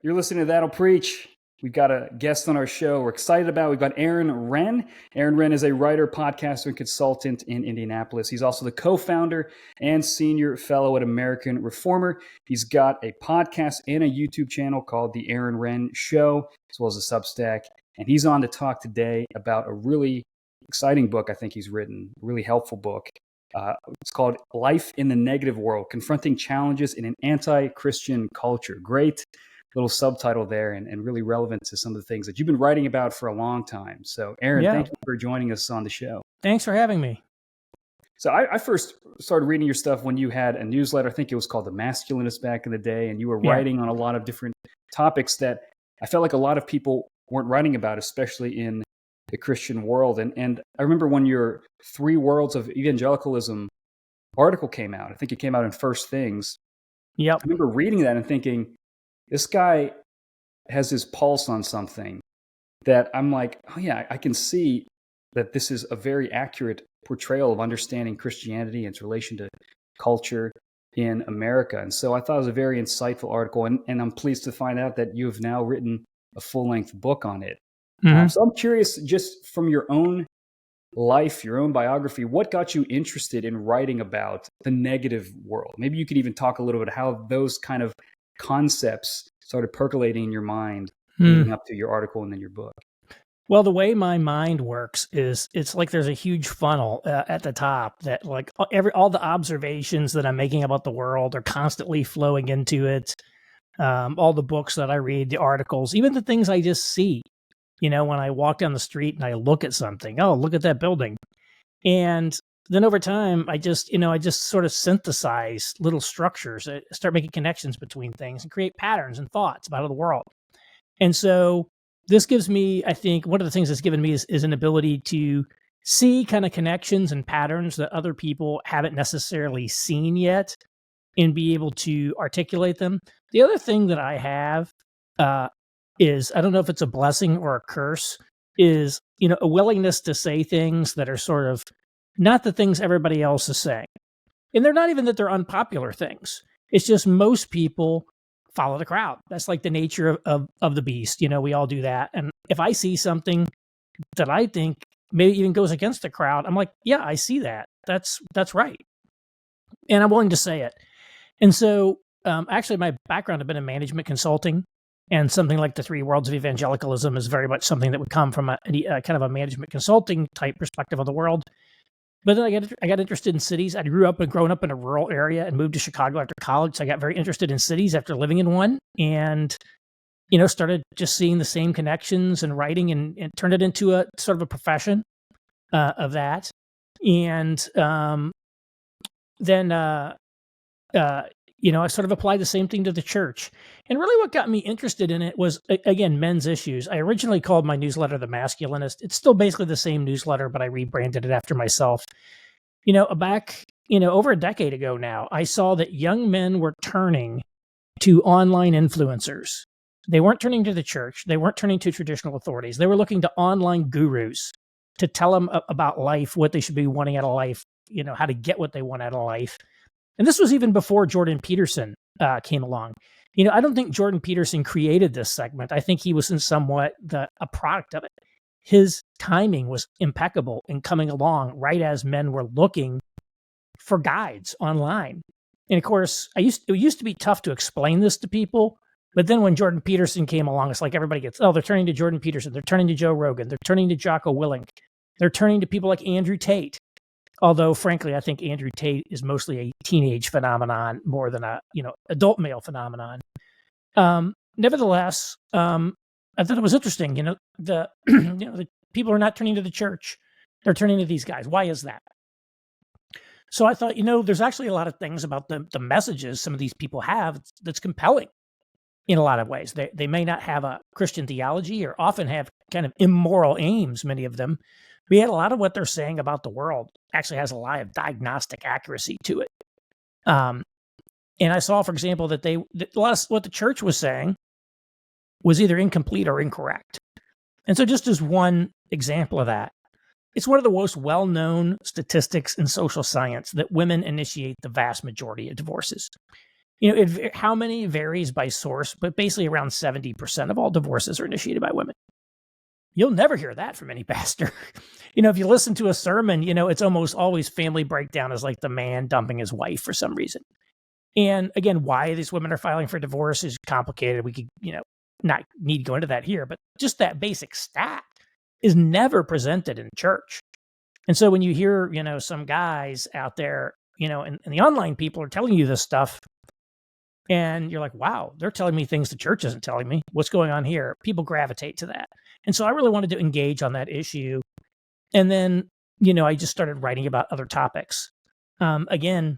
You're listening to That'll Preach. We've got a guest on our show we're excited about. We've got Aaron Renn. Aaron Renn is a writer, podcaster, and consultant in Indianapolis. He's also the co-founder and senior fellow at American Reformer. He's got a podcast and a YouTube channel called The Aaron Renn Show, as well as a Substack. And he's on to talk today about a really exciting book I think he's written, a really helpful book. It's called Life in the Negative World, Confronting Challenges in an Anti-Christian Culture. Great little subtitle there and really relevant to some of the things that you've been writing about for a long time. So Aaron, thank you for joining us on the show. Thanks for having me. So I first started reading your stuff when you had a newsletter. I think it was called The Masculinist back in the day. And you were writing on a lot of different topics that I felt like a lot of people weren't writing about, especially in the Christian world. And I remember when your 3 Worlds of Evangelicalism article came out. I think it came out in First Things. Yep. I remember reading that and thinking, this guy has his pulse on something that I'm like, oh yeah, I can see that this is a very accurate portrayal of understanding Christianity and its relation to culture in America. And so I thought it was a very insightful article. And I'm pleased to find out that you have now written a full-length book on it. Mm-hmm. So I'm curious, just from your own life, your own biography, what got you interested in writing about the negative world? Maybe you could even talk a little bit how those kind of concepts started percolating in your mind leading up to your article and then your book. Well, the way my mind works is it's like there's a huge funnel at the top that like all the observations that I'm making about the world are constantly flowing into it. All the books that I read, the articles, even the things I just see, when I walk down the street and I look at something, oh, look at that building. And then over time, I just sort of synthesize little structures, start making connections between things and create patterns and thoughts about the world. And so this gives me, I think, one of the things that's given me is an ability to see kind of connections and patterns that other people haven't necessarily seen yet and be able to articulate them. The other thing that I have is, I don't know if it's a blessing or a curse, is, a willingness to say things that are sort of not the things everybody else is saying. And they're not even that they're unpopular things. It's just most people follow the crowd. That's like the nature of the beast. We all do that. And if I see something that I think maybe even goes against the crowd, I'm like, yeah, I see that. That's right. And I'm willing to say it. And so actually my background had been in management consulting, and something like the 3 Worlds of Evangelicalism is very much something that would come from a kind of a management consulting type perspective of the world. But then I got interested in cities. I grew up and grown up in a rural area and moved to Chicago after college. So I got very interested in cities after living in one, and started just seeing the same connections and writing and turned it into a sort of a profession of that. And then I sort of applied the same thing to the church. And really what got me interested in it was, again, men's issues. I originally called my newsletter The Masculinist. It's still basically the same newsletter, but I rebranded it after myself. Back, over a decade ago now, I saw that young men were turning to online influencers. They weren't turning to the church. They weren't turning to traditional authorities. They were looking to online gurus to tell them about life, what they should be wanting out of life, how to get what they want out of life. And this was even before Jordan Peterson came along. I don't think Jordan Peterson created this segment. I think he was in somewhat a product of it. His timing was impeccable in coming along right as men were looking for guides online. And of course, it used to be tough to explain this to people. But then when Jordan Peterson came along, it's like everybody gets, they're turning to Jordan Peterson. They're turning to Joe Rogan. They're turning to Jocko Willink. They're turning to people like Andrew Tate. Although, frankly, I think Andrew Tate is mostly a teenage phenomenon more than a adult male phenomenon. Nevertheless, I thought it was interesting. The people are not turning to the church; they're turning to these guys. Why is that? So I thought, there's actually a lot of things about the messages some of these people have that's compelling in a lot of ways. They may not have a Christian theology or often have kind of immoral aims. Many of them. We had a lot of what they're saying about the world actually has a lot of diagnostic accuracy to it. And I saw, for example, that what the church was saying was either incomplete or incorrect. And so just as one example of that, it's one of the most well-known statistics in social science that women initiate the vast majority of divorces. How many varies by source, but basically around 70% of all divorces are initiated by women. You'll never hear that from any pastor. If you listen to a sermon, it's almost always family breakdown is like the man dumping his wife for some reason. And again, why these women are filing for divorce is complicated. We could, not need to go into that here, but just that basic stat is never presented in church. And so when you hear, some guys out there, and the online people are telling you this stuff, and you're like, wow, they're telling me things the church isn't telling me. What's going on here? People gravitate to that. And so I really wanted to engage on that issue. And then, I just started writing about other topics. Again,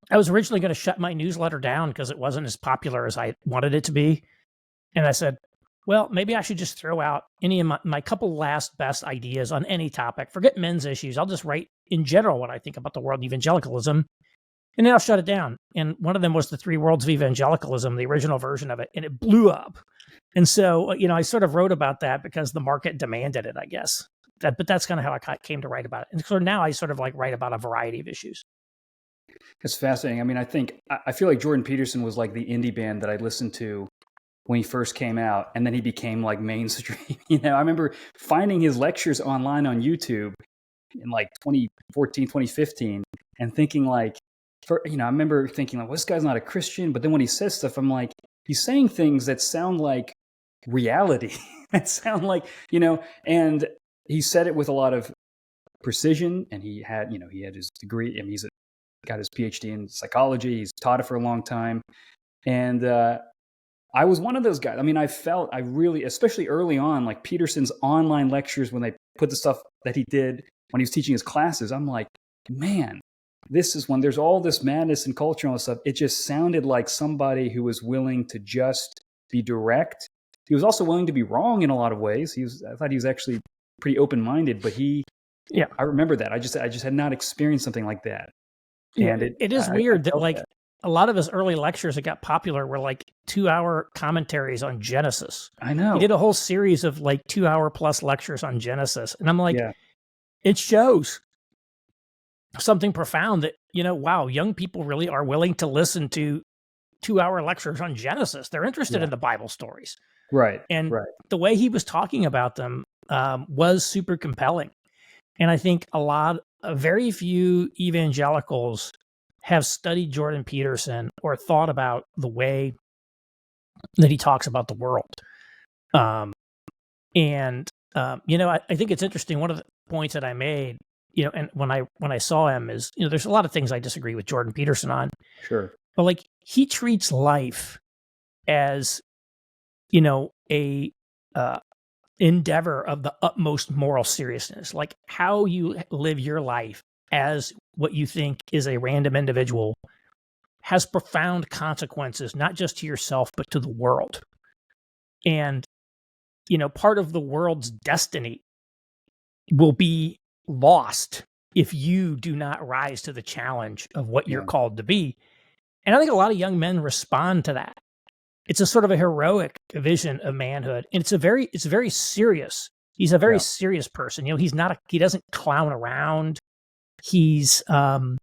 I was originally going to shut my newsletter down because it wasn't as popular as I wanted it to be. And I said, well, maybe I should just throw out any of my couple last best ideas on any topic. Forget men's issues. I'll just write in general what I think about the world of evangelicalism. And then I'll shut it down. And one of them was the 3 Worlds of Evangelicalism, the original version of it, and it blew up. And so, I sort of wrote about that because the market demanded it, I guess. But that's kind of how I came to write about it. And so now I sort of write about a variety of issues. It's fascinating. I mean, I feel like Jordan Peterson was like the indie band that I listened to when he first came out, and then he became like mainstream. I remember finding his lectures online on YouTube in like 2014, 2015, and thinking like, I remember thinking like, well, this guy's not a Christian. But then when he says stuff, I'm like, he's saying things that sound like reality. That sound like, and he said it with a lot of precision. And he had his degree. I mean, got his PhD in psychology. He's taught it for a long time. And I was one of those guys. I mean, I really, especially early on, like Peterson's online lectures, when they put the stuff that he did when he was teaching his classes, I'm like, man, this is when there's all this madness and culture and all this stuff. It just sounded like somebody who was willing to just be direct. He was also willing to be wrong in a lot of ways. I thought he was actually pretty open-minded, but I remember that. I just had not experienced something like that. And it is weird that a lot of his early lectures that got popular were like 2-hour commentaries on Genesis. I know. He did a whole series of like 2-hour plus lectures on Genesis. And I'm like, It shows something profound that, wow, young people really are willing to listen to 2-hour lectures on Genesis. They're interested in the Bible stories. Right. And the way he was talking about them was super compelling. And I think very few evangelicals have studied Jordan Peterson or thought about the way that he talks about the world. I think it's interesting. One of the points that I made, and when I saw him is, there's a lot of things I disagree with Jordan Peterson on. Sure. But like he treats life as, a endeavor of the utmost moral seriousness. Like how you live your life as what you think is a random individual has profound consequences, not just to yourself, but to the world. And, part of the world's destiny will be lost if you do not rise to the challenge of what you're called to be. And I think a lot of young men respond to that. It's a sort of a heroic vision of manhood. And it's very serious. He's a very serious person. He doesn't clown around. He's, and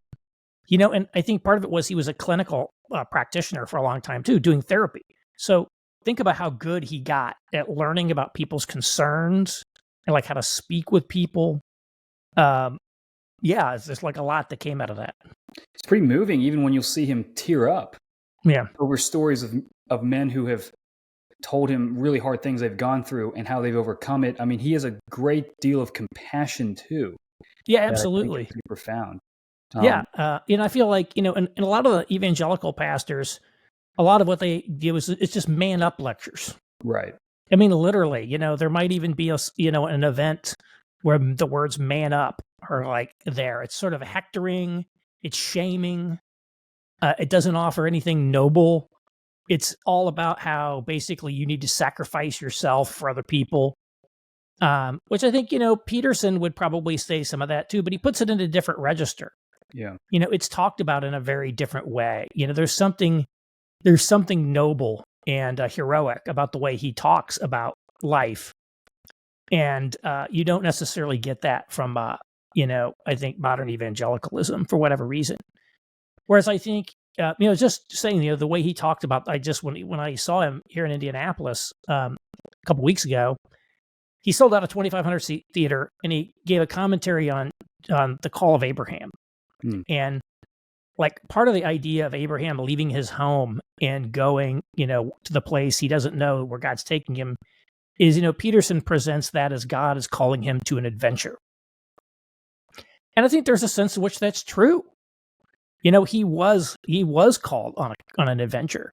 I think part of it was he was a clinical practitioner for a long time too, doing therapy. So think about how good he got at learning about people's concerns and like how to speak with people. It's just like a lot that came out of that. It's pretty moving, even when you'll see him tear up. Yeah. Over stories of men who have told him really hard things they've gone through and how they've overcome it. I mean, he has a great deal of compassion too. Yeah, absolutely. Pretty profound. I feel like, and a lot of the evangelical pastors, a lot of what they do it's just man up lectures. Right. I mean, literally, there might even be an event where the words man up are like there. It's sort of hectoring. It's shaming. It doesn't offer anything noble. It's all about how basically you need to sacrifice yourself for other people. Which I think, Peterson would probably say some of that too, but he puts it in a different register. Yeah. It's talked about in a very different way. There's something noble and heroic about the way he talks about life. And you don't necessarily get that from, I think modern evangelicalism for whatever reason. Whereas I think, just saying, the way he talked about, when I saw him here in Indianapolis a couple weeks ago, he sold out a 2,500 seat theater, and he gave a commentary on the call of Abraham. And like part of the idea of Abraham leaving his home and going, to the place he doesn't know where God's taking him is, Peterson presents that as God is calling him to an adventure. And I think there's a sense in which that's true. He was called on an adventure.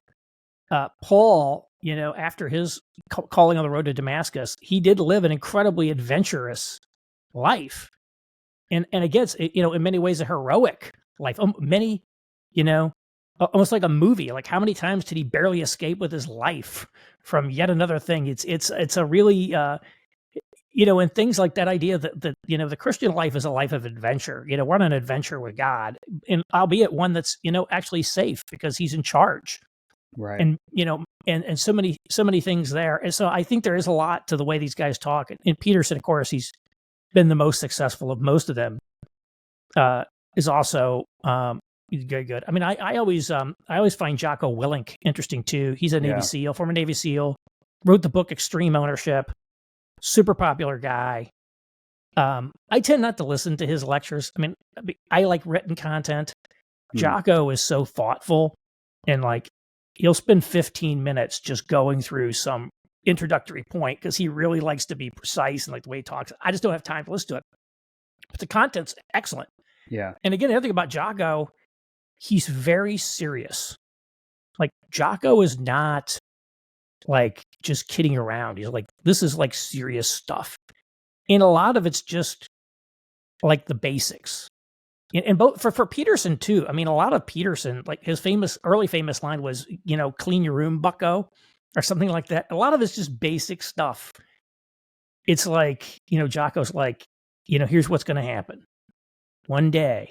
Paul, after his calling on the road to Damascus, he did live an incredibly adventurous life. And again, in many ways, a heroic life. Many, almost like a movie. Like, how many times did he barely escape with his life from yet another thing? It's a really, and things like that idea that the Christian life is a life of adventure. We're on an adventure with God, and albeit one that's actually safe because He's in charge. Right. And and so many things there. And so I think there is a lot to the way these guys talk. And Peterson, of course, he's been the most successful of most of them. Is also good. I mean, I always find Jocko Willink interesting too. He's a Navy SEAL, former Navy SEAL, wrote the book Extreme Ownership, super popular guy. I tend not to listen to his lectures. I mean, I like written content. Jocko is so thoughtful, and like he'll spend 15 minutes just going through some introductory point because he really likes to be precise and like the way he talks. I just don't have time to listen to it. But the content's excellent. Yeah. And again, the other thing about Jocko, he's very serious. Like, Jocko is not like just kidding around. He's like, this is like serious stuff. And a lot of it's just like the basics. And both for Peterson too. I mean, a lot of Peterson, like his early famous line was, clean your room, bucko, or something like that. A lot of it's just basic stuff. It's like, Jocko's like, here's what's going to happen. One day,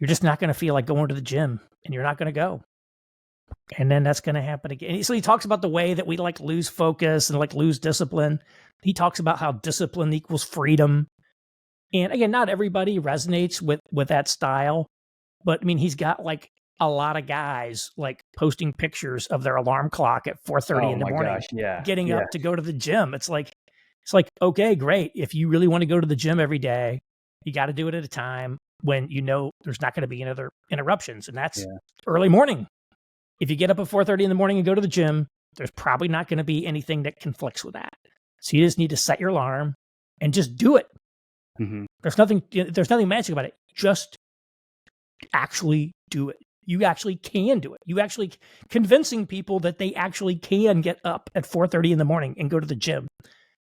you're just not going to feel like going to the gym, and you're not going to go. And then that's going to happen again. So he talks about the way that we like lose focus and like lose discipline. He talks about how discipline equals freedom. And again, not everybody resonates with that style, but I mean, he's got like a lot of guys like posting pictures of their alarm clock at 4:30 in the morning, getting up to go to the gym. It's like, okay, great. If you really want to go to the gym every day, you got to do it at a time when there's not going to be any other interruptions, and that's early morning. If you get up at 4:30 in the morning and go to the gym, there's probably not going to be anything that conflicts with that. So you just need to set your alarm and just do it. Mm-hmm. There's nothing magic about it. Just actually do it. You actually can do it. You actually convincing people that they actually can get up at 4:30 in the morning and go to the gym,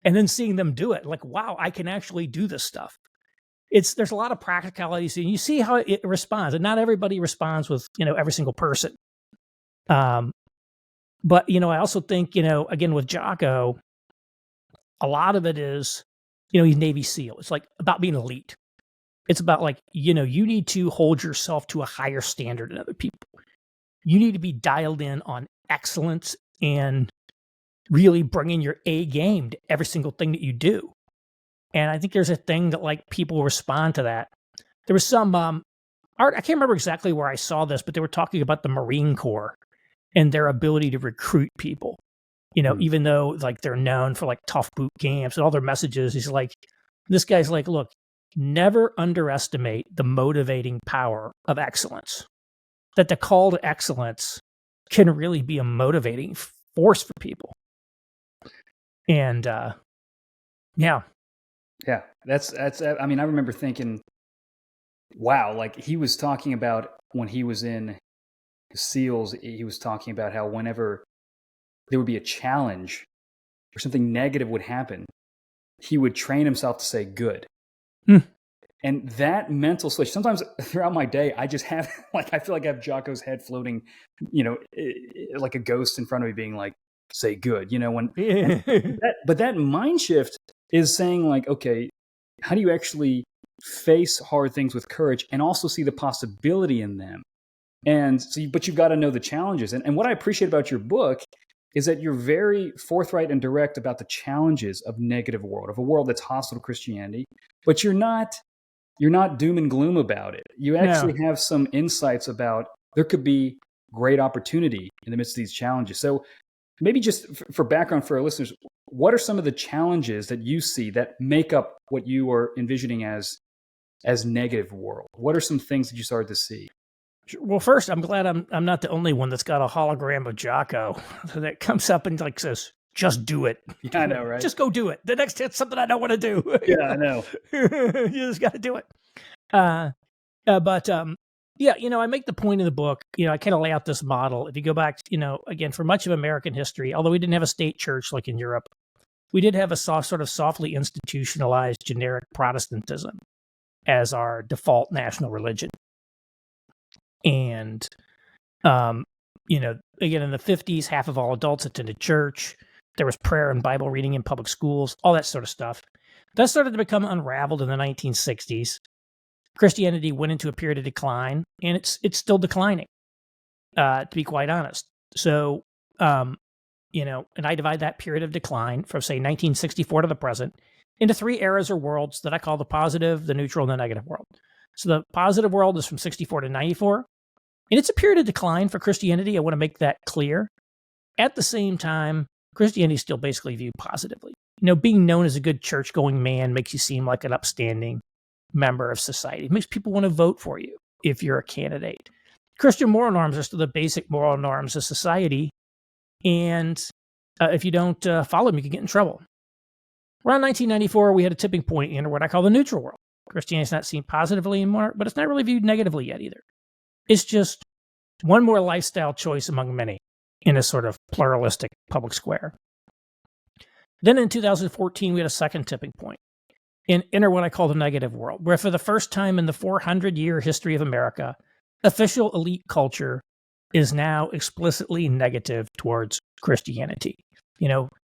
and then seeing them do it. Like, wow, I can actually do this stuff. There's a lot of practicalities, and you see how it responds. And not everybody responds with every single person. But I also think again with Jocko, a lot of it is he's Navy SEAL. It's like about being elite. It's about like you need to hold yourself to a higher standard than other people. You need to be dialed in on excellence and really bringing your A game to every single thing that you do. And I think there's a thing that like people respond to that. There was some art. I can't remember exactly where I saw this, but they were talking about the Marine Corps and their ability to recruit people. Even though like they're known for like tough boot camps and all their messages, this guy's like, look, never underestimate the motivating power of excellence. That the call to excellence can really be a motivating force for people. And yeah. That's. I mean, I remember thinking, wow, like he was talking about when he was in the SEALs, he was talking about how whenever there would be a challenge or something negative would happen, he would train himself to say good. And that mental switch, sometimes throughout my day, I just have I feel like I have Jocko's head floating, like a ghost in front of me being like, say good, but that mind shift is saying like, okay, how do you actually face hard things with courage and also see the possibility in them? And so, but you've got to know the challenges. And what I appreciate about your book is that you're very forthright and direct about the challenges of negative world, of a world that's hostile to Christianity, but you're not doom and gloom about it. You actually have some insights about there could be great opportunity in the midst of these challenges. So maybe just for background for our listeners, what are some of the challenges that you see that make up what you are envisioning as negative world? What are some things that you started to see? Well, first, I'm glad I'm not the only one that's got a hologram of Jocko that comes up and like says, "Just do it." Yeah, I know, right? Just go do it. The next hit's something I don't want to do. Yeah, I know. You just got to do it. Yeah, I make the point in the book, I kind of lay out this model. If you go back, again, for much of American history, although we didn't have a state church like in Europe, we did have a sort of softly institutionalized generic Protestantism as our default national religion. And, again, in the 50s, half of all adults attended church. There was prayer and Bible reading in public schools, all that sort of stuff. That started to become unraveled in the 1960s. Christianity went into a period of decline, and it's still declining, to be quite honest. So, and I divide that period of decline from, say, 1964 to the present into three eras or worlds that I call the positive, the neutral, and the negative world. So the positive world is from 64 to 94, and it's a period of decline for Christianity. I want to make that clear. At the same time, Christianity is still basically viewed positively. Being known as a good church-going man makes you seem like an upstanding member of society. It makes people want to vote for you if you're a candidate. Christian moral norms are still the basic moral norms of society, and if you don't follow them, you can get in trouble. Around 1994, we had a tipping point in what I call the neutral world. Christianity is not seen positively anymore, but it's not really viewed negatively yet either. It's just one more lifestyle choice among many in a sort of pluralistic public square. Then in 2014, we had a second tipping point and enter what I call the negative world, where for the first time in the 400-year history of America, official elite culture is now explicitly negative towards Christianity.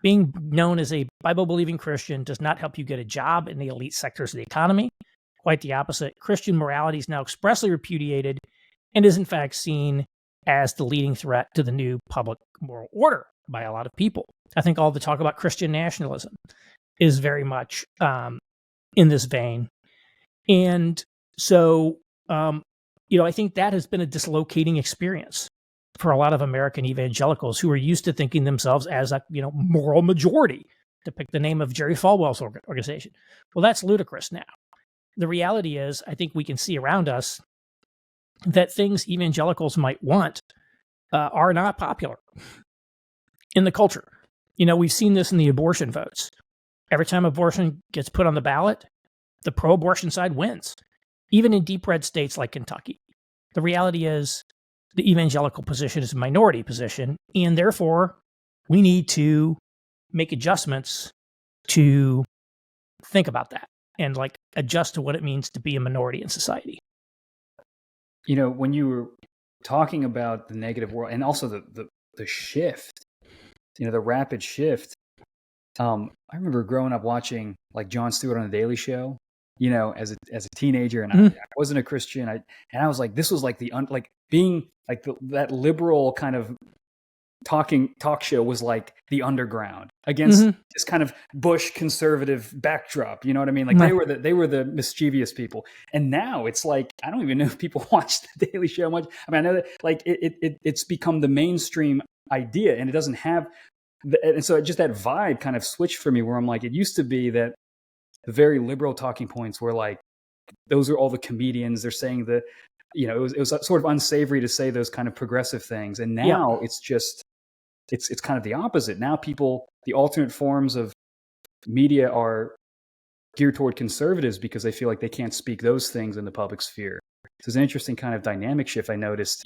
Being known as a Bible-believing Christian does not help you get a job in the elite sectors of the economy. Quite the opposite. Christian morality is now expressly repudiated and is in fact seen as the leading threat to the new public moral order by a lot of people. I think all the talk about Christian nationalism is very much in this vein. And so, I think that has been a dislocating experience for a lot of American evangelicals who are used to thinking themselves as a, moral majority, to pick the name of Jerry Falwell's organization. Well, that's ludicrous now. The reality is, I think we can see around us that things evangelicals might want are not popular in the culture. We've seen this in the abortion votes. Every time abortion gets put on the ballot, the pro-abortion side wins, even in deep red states like Kentucky. The reality is the evangelical position is a minority position, and therefore we need to make adjustments to think about that and adjust to what it means to be a minority in society. When you were talking about the negative world and also the shift, the rapid shift, I remember growing up watching Jon Stewart on The Daily Show, as a teenager, and I wasn't a Christian. I was like, this was being that liberal kind of talk show was like the underground against this kind of Bush conservative backdrop. You know what I mean? They were the mischievous people. And now it's I don't even know if people watch The Daily Show much. I mean, I know that it's become the mainstream idea, and it doesn't have. And so just that vibe kind of switched for me, where I'm it used to be that the very liberal talking points were those are all the comedians. They're saying it was sort of unsavory to say those kind of progressive things. And now it's just, it's kind of the opposite. Now the alternate forms of media are geared toward conservatives because they feel like they can't speak those things in the public sphere. So it's an interesting kind of dynamic shift I noticed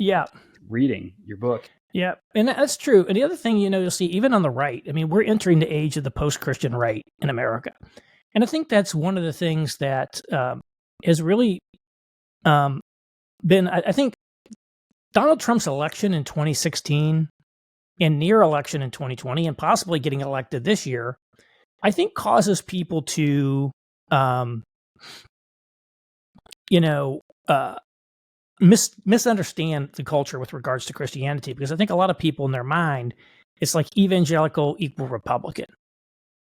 reading your book. Yeah, and that's true. And the other thing, you'll see even on the right, I mean, we're entering the age of the post-Christian right in America. And I think that's one of the things that has really been, I think, Donald Trump's election in 2016 and near election in 2020 and possibly getting elected this year, I think causes people to, misunderstand the culture with regards to Christianity, because I think a lot of people in their mind, it's like evangelical equal Republican.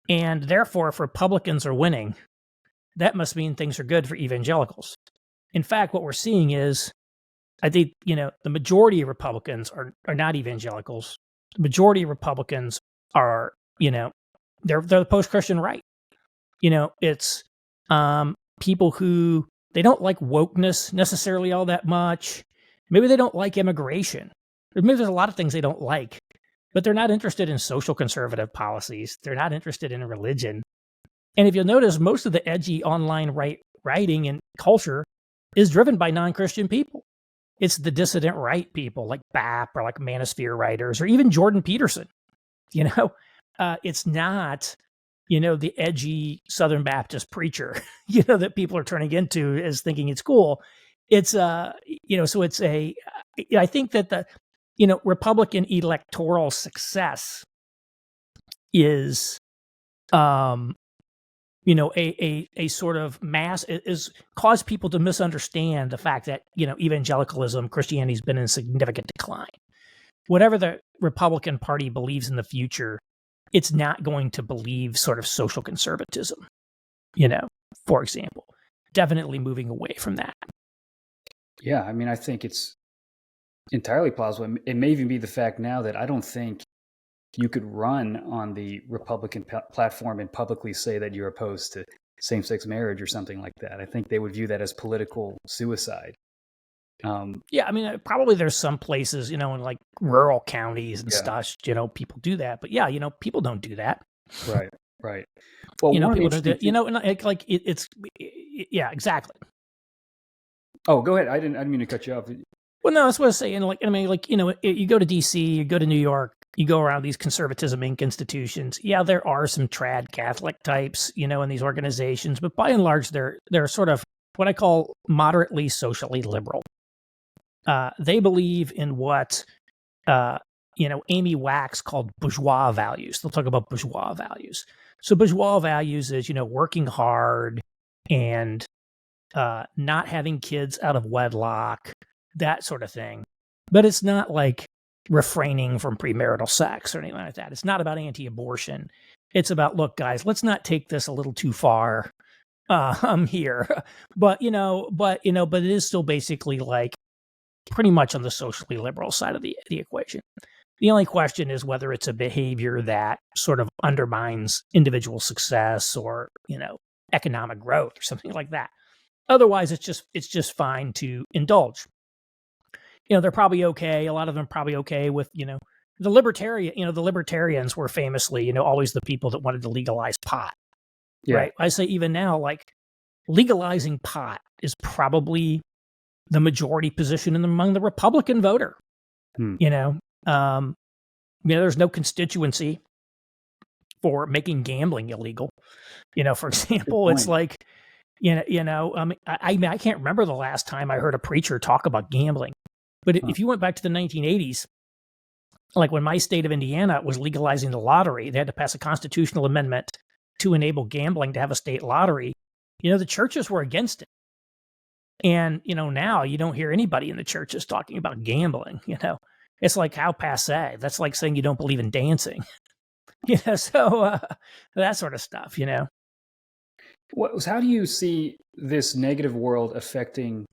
And therefore, if Republicans are winning, that must mean things are good for evangelicals. In fact, what we're seeing is I think, the majority of Republicans are not evangelicals. The majority of Republicans are, they're the post-Christian right. It's people who, they don't like wokeness necessarily all that much. Maybe they don't like immigration. Maybe there's a lot of things they don't like, but they're not interested in social conservative policies. They're not interested in religion. And if you'll notice, most of the edgy online writing and culture is driven by non-Christian people. It's the dissident right people like BAP or like Manosphere writers or even Jordan Peterson. It's not, the edgy Southern Baptist preacher, that people are turning into as thinking it's cool. It's, so it's I think that the, Republican electoral success is, a sort of mass is caused people to misunderstand the fact that, evangelicalism, Christianity has been in significant decline. Whatever the Republican Party believes in the future, it's not going to believe sort of social conservatism, for example, definitely moving away from that. Yeah. I mean, I think it's entirely plausible. It may even be the fact now that I don't think you could run on the Republican platform and publicly say that you're opposed to same-sex marriage or something like that. I think they would view that as political suicide. Yeah, I mean, probably there's some places, in like rural counties and stuff, people do that. But yeah, people don't do that. Right, right. Well, people don't do it, and like it's yeah, exactly. Oh, go ahead. I didn't mean to cut you off. Well, no, that's what I was saying. You go to DC, you go to New York, you go around these conservatism Inc. institutions. Yeah, there are some trad Catholic types, in these organizations, but by and large, they're sort of what I call moderately socially liberal. They believe in what, Amy Wax called bourgeois values. They'll talk about bourgeois values. So bourgeois values is, working hard and not having kids out of wedlock, that sort of thing. But it's not like refraining from premarital sex or anything like that. It's not about anti-abortion. It's about, look, guys, let's not take this a little too far here. But it is still basically like pretty much on the socially liberal side of the equation. The only question is whether it's a behavior that sort of undermines individual success or, economic growth or something like that. Otherwise, it's just fine to indulge. They're probably okay. A lot of them are probably okay with, the libertarians were famously, always the people that wanted to legalize pot. Yeah. Right. I say even now, like legalizing pot is probably the majority position among the Republican voter. There's no constituency for making gambling illegal. For example, it's like, I can't remember the last time I heard a preacher talk about gambling. But if you went back to the 1980s, like when my state of Indiana was legalizing the lottery, they had to pass a constitutional amendment to enable gambling to have a state lottery. The churches were against it. And, now you don't hear anybody in the churches talking about gambling, It's like, how passé. That's like saying you don't believe in dancing. So that sort of stuff, How do you see this negative world affecting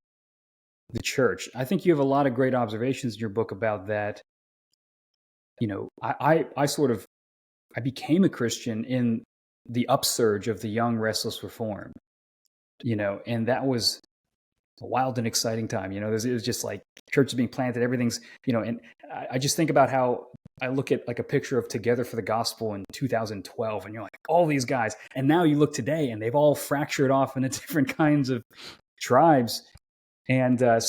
the church? I think you have a lot of great observations in your book about that. I became a Christian in the upsurge of the young, restless reform, and that was a wild and exciting time. It was just like churches being planted, everything's, and I just think about how I look at like a picture of Together for the Gospel in 2012, and you're like, all these guys. And now you look today and they've all fractured off into different kinds of tribes. And I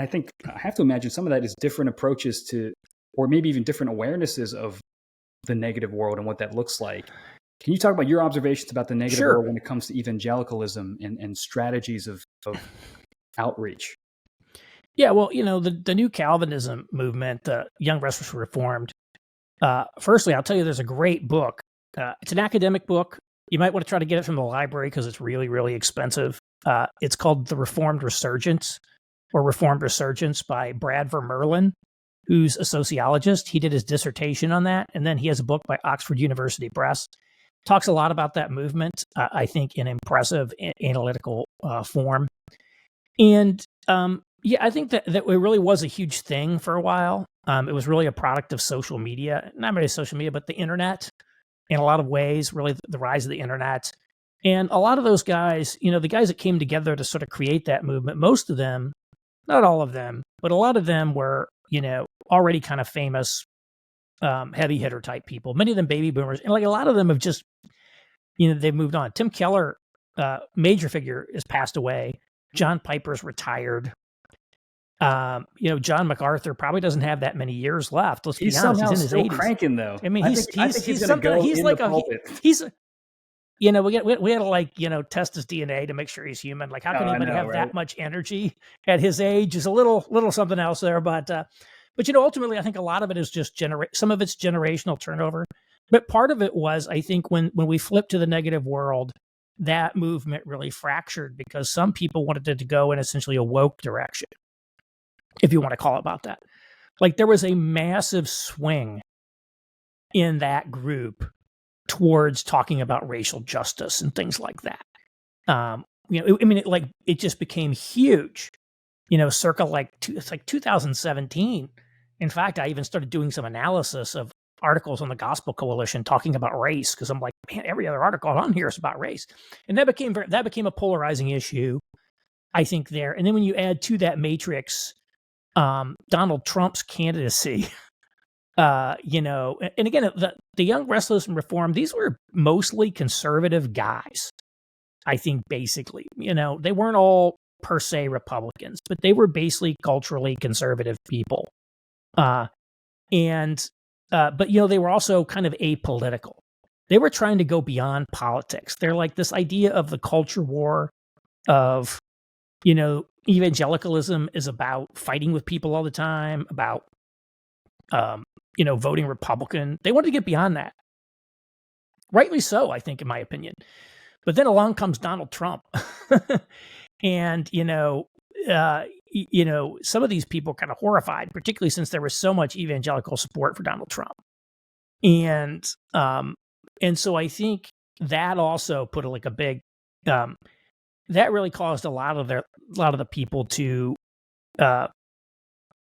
think I have to imagine some of that is different approaches to, or maybe even different awarenesses of the negative world and what that looks like. Can you talk about your observations about the negative world when it comes to evangelicalism and strategies of outreach? Yeah, well, the New Calvinism movement, the Young, Restless, Reformed. Firstly, I'll tell you, there's a great book. It's an academic book. You might want to try to get it from the library because it's really, really expensive. It's called The Reformed Resurgence or Reformed Resurgence by Brad Vermerlen, who's a sociologist. He did his dissertation on that, and then he has a book by Oxford University Press. Talks a lot about that movement, I think, in impressive analytical form. And Yeah, I think that it really was a huge thing for a while. It was really a product of social media, not really social media, but the internet in a lot of ways, really the rise of the internet. And a lot of those guys, the guys that came together to sort of create that movement, most of them, not all of them, but a lot of them were, already kind of famous, heavy hitter type people, many of them baby boomers. And like a lot of them have just, they've moved on. Tim Keller, major figure, has passed away. John Piper's retired. John MacArthur probably doesn't have that many years left. Let's be honest. He's in his still 80s. cranking though. I mean, I think he's going to go in the pulpit. We had to test his DNA to make sure he's human. Like, how can anybody have that much energy at his age? Is a little something else there, but ultimately, I think a lot of it is just some of it's generational turnover, but part of it was, I think, when we flipped to the negative world, that movement really fractured because some people wanted it to go in essentially a woke direction, if you want to call it about that. Like, there was a massive swing in that group towards talking about racial justice and things like that. It just became huge, circa it's like 2017. In fact, I even started doing some analysis of articles on the Gospel Coalition talking about race, because I'm like, man, every other article on here is about race. And that became a polarizing issue, I think, there. And then when you add to that matrix Donald Trump's candidacy, and again, the Young, Restless, and Reformed, these were mostly conservative guys, I think, basically. They weren't all per se Republicans, but they were basically culturally conservative people. But they were also kind of apolitical. They were trying to go beyond politics. They're like this idea of the culture war of, evangelicalism is about fighting with people all the time, about, voting Republican. They wanted to get beyond that. Rightly so, I think, in my opinion. But then along comes Donald Trump. And, some of these people are kind of horrified, particularly since there was so much evangelical support for Donald Trump. And so I think that also put a big, that really caused a lot of the people to, I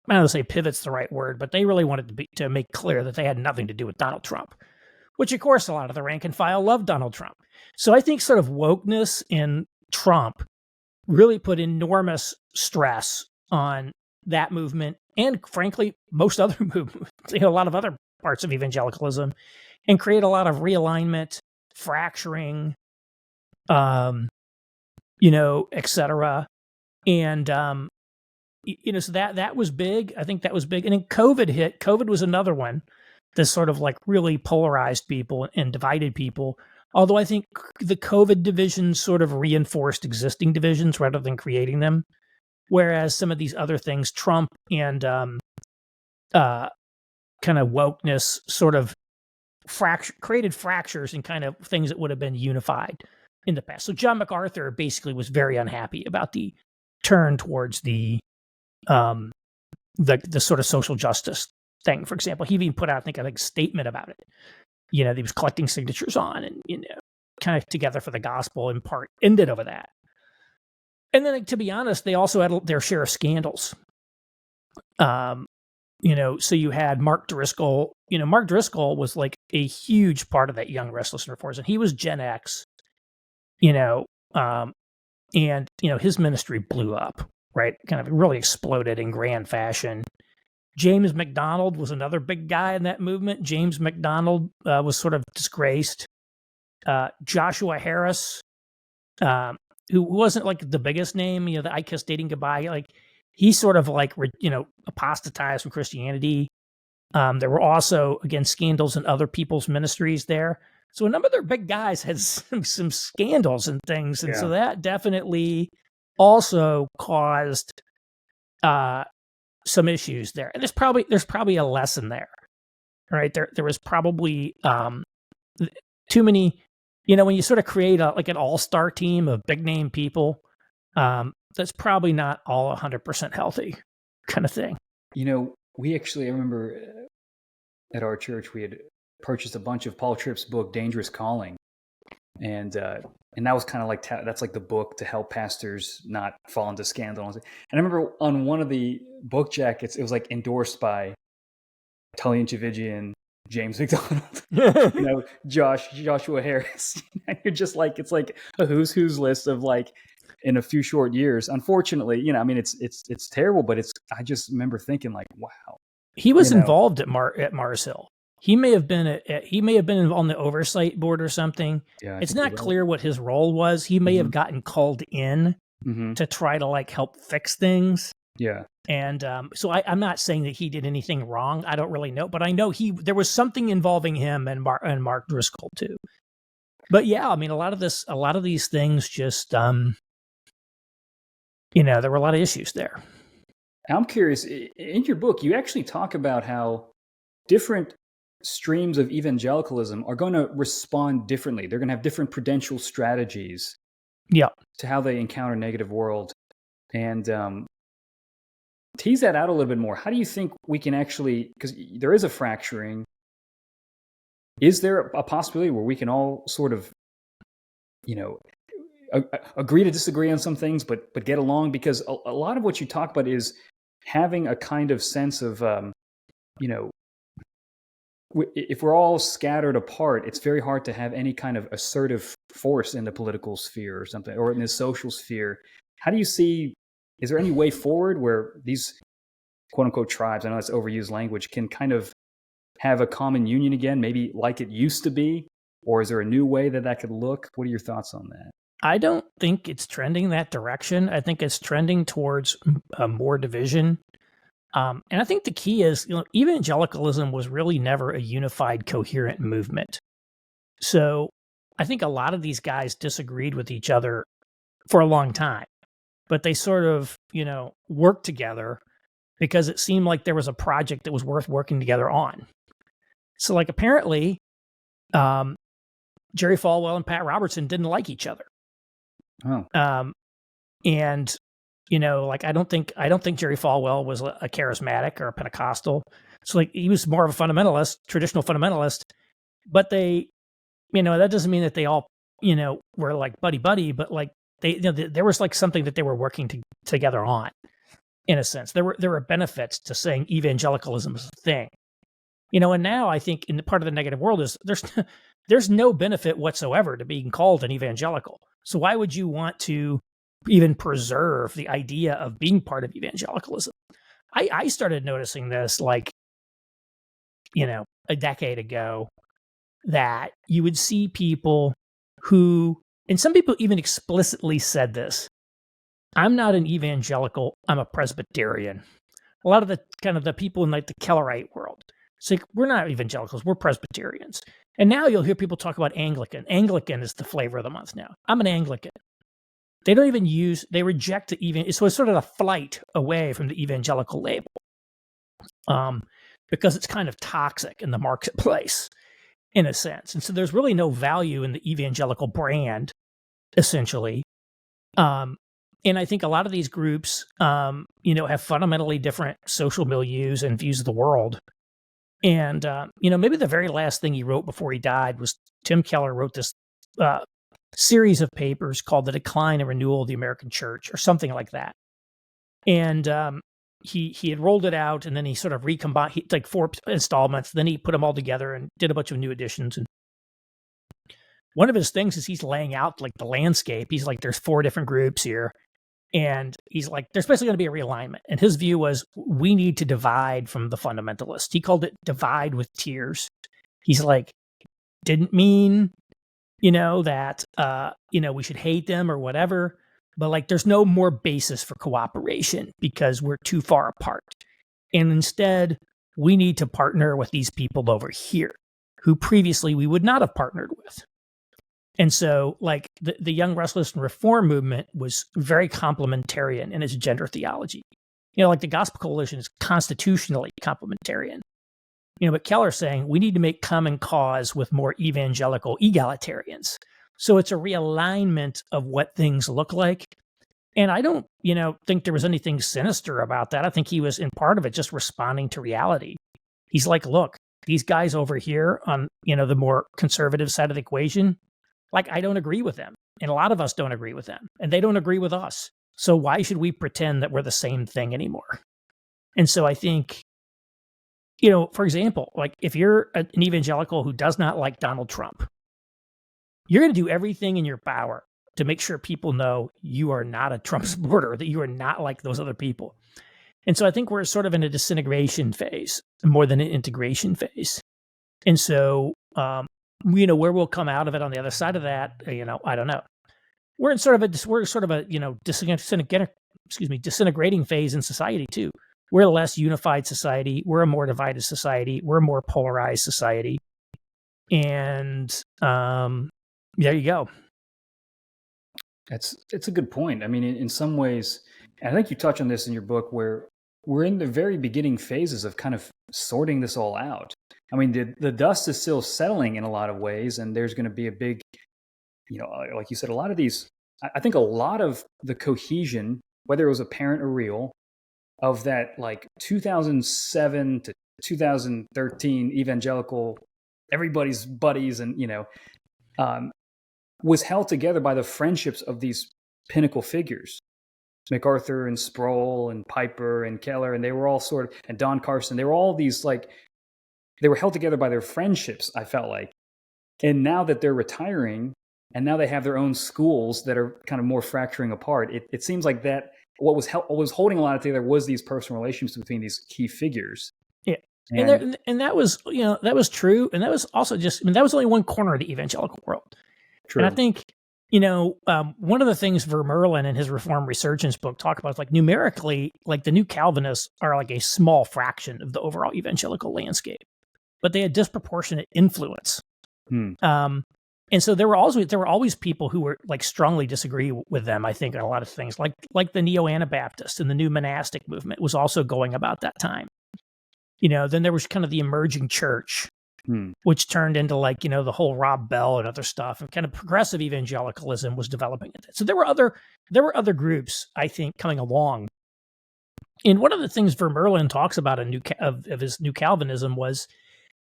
don't want to say pivot's the right word, but they really wanted to make clear that they had nothing to do with Donald Trump, which of course a lot of the rank and file loved Donald Trump. So I think sort of wokeness in Trump really put enormous stress on that movement, and frankly, most other movements, a lot of other parts of evangelicalism, and create a lot of realignment, fracturing, etc. And, so that was big. I think that was big. And then COVID hit. COVID was another one that sort of really polarized people and divided people. Although I think the COVID divisions sort of reinforced existing divisions rather than creating them. Whereas some of these other things, Trump and kind of wokeness sort of created fractures and kind of things that would have been unified in the past. So John MacArthur basically was very unhappy about the turn towards the sort of social justice thing. For example, he even put out, I think, a statement about it. He was collecting signatures on, and kind of Together for the Gospel in part ended over that. And then, to be honest, they also had their share of scandals. So you had Mark Driscoll. Mark Driscoll was like a huge part of that Young, Restless, and Reformed, and he was Gen X. And his ministry blew up, right? Kind of really exploded in grand fashion. James MacDonald was another big guy in that movement. James MacDonald was sort of disgraced. Joshua Harris, who wasn't like the biggest name, the I Kiss Dating Goodbye, he sort of apostatized from Christianity. There were also, again, scandals in other people's ministries there. So a number of their big guys had some scandals and things. And so that definitely also caused some issues there. And there's probably a lesson there, right? There was probably too many, when you sort of create an all-star team of big name people, that's probably not all 100% healthy kind of thing. We actually, I remember at our church, we had purchased a bunch of Paul Tripp's book, Dangerous Calling. and that was kind of like that's like the book to help pastors not fall into scandal. And I remember on one of the book jackets, it was like endorsed by Tullian Tchividjian, James McDonald, Joshua Harris. And you're just like, it's like a who's list of like in a few short years. Unfortunately, I mean, it's terrible, but I just remember thinking like, wow. He was involved at Mars Hill. He may have been on the oversight board or something. Yeah, it's not clear what his role was. He may have gotten called in to try to like help fix things. Yeah. And so I'm not saying that he did anything wrong. I don't really know, but I know there was something involving him and Mark Driscoll too. But yeah, I mean, a lot of these things just, there were a lot of issues there. I'm curious, in your book, you actually talk about how different streams of evangelicalism are going to respond differently. They're going to have different prudential strategies to how they encounter negative world. And tease that out a little bit more. How do you think we can actually, because there is a fracturing, is there a possibility where we can all sort of, agree to disagree on some things, but get along? Because a lot of what you talk about is having a kind of sense of, if we're all scattered apart, it's very hard to have any kind of assertive force in the political sphere or something, or in the social sphere. How do you see, is there any way forward where these quote unquote tribes, I know that's overused language, can kind of have a common union again, maybe like it used to be? Or is there a new way that could look? What are your thoughts on that? I don't think it's trending that direction. I think it's trending towards more division. And I think the key is, evangelicalism was really never a unified, coherent movement. So I think a lot of these guys disagreed with each other for a long time, but they sort of, worked together because it seemed like there was a project that was worth working together on. So like apparently, Jerry Falwell and Pat Robertson didn't like each other. Oh. And I don't think Jerry Falwell was a charismatic or a Pentecostal. So like he was more of a fundamentalist, traditional fundamentalist, but they, that doesn't mean that they all, were like buddy, but like they, there was like something that they were working together on, in a sense. There were benefits to saying evangelicalism is a thing, and now I think in the part of the negative world is there's no benefit whatsoever to being called an evangelical. So why would you want to even preserve the idea of being part of evangelicalism? I started noticing this like, a decade ago, that you would see people who, and some people even explicitly said this, I'm not an evangelical, I'm a Presbyterian. A lot of the kind of the people in like the Kellerite world, it's like, we're not evangelicals, we're Presbyterians. And now you'll hear people talk about Anglican. Anglican is the flavor of the month now. I'm an Anglican. They don't even they reject so it's sort of a flight away from the evangelical label, because it's kind of toxic in the marketplace, in a sense. And so there's really no value in the evangelical brand, essentially. And I think a lot of these groups, have fundamentally different social milieus and views of the world. And, maybe the very last thing he wrote before he died was Tim Keller wrote this series of papers called The Decline and Renewal of the American Church, or something like that. And he had rolled it out, and then he sort of recombined, like 4 installments. Then he put them all together and did a bunch of new editions. And one of his things is he's laying out like the landscape. He's like, there's 4 different groups here. And he's like, there's basically going to be a realignment. And his view was, we need to divide from the fundamentalists. He called it divide with tears. He's like, didn't mean, that, we should hate them or whatever. But like, there's no more basis for cooperation because we're too far apart. And instead, we need to partner with these people over here who previously we would not have partnered with. And so, like, the Young, Restless, and Reform movement was very complementarian in its gender theology. Like the Gospel Coalition is constitutionally complementarian. But Keller's saying we need to make common cause with more evangelical egalitarians. So it's a realignment of what things look like. And I don't, think there was anything sinister about that. I think he was, in part of it, just responding to reality. He's like, look, these guys over here on, the more conservative side of the equation, Like, I don't agree with them. And a lot of us don't agree with them. And they don't agree with us. So why should we pretend that we're the same thing anymore? And so I think, for example, like if you're an evangelical who does not like Donald Trump, you're going to do everything in your power to make sure people know you are not a Trump supporter, that you are not like those other people. And so I think we're sort of in a disintegration phase more than an integration phase. And so, where we'll come out of it on the other side of that, I don't know. We're in sort of a disintegrating phase in society too. We're a less unified society. We're a more divided society. We're a more polarized society. And there you go. It's a good point. I mean, in some ways, and I think you touch on this in your book, where we're in the very beginning phases of kind of sorting this all out. I mean, the dust is still settling in a lot of ways, and there's going to be a big, like you said, a lot of these, I think a lot of the cohesion, whether it was apparent or real, of that like 2007 to 2013 evangelical, everybody's buddies, and, was held together by the friendships of these pinnacle figures. MacArthur and Sproul and Piper and Keller, and they were all and Don Carson, they were all these they were held together by their friendships, I felt like. And now that they're retiring, and now they have their own schools that are kind of more fracturing apart, it seems like that what was holding a lot together was these personal relationships between these key figures. Yeah. And that was, that was true. And that was also that was only one corner of the evangelical world. True. And I think, one of the things Vermeulen in his Reform Resurgence book talk about is like numerically, like the new Calvinists are like a small fraction of the overall evangelical landscape, but they had disproportionate influence. And so there were always people who were like strongly disagree with them, I think, on a lot of things, like the Neo-Anabaptist and the new monastic movement was also going about that time. Then there was kind of the emerging church, which turned into the whole Rob Bell and other stuff, and kind of progressive evangelicalism was developing at that. So there were other groups, I think, coming along. And one of the things Vermeulen talks about of his New Calvinism was,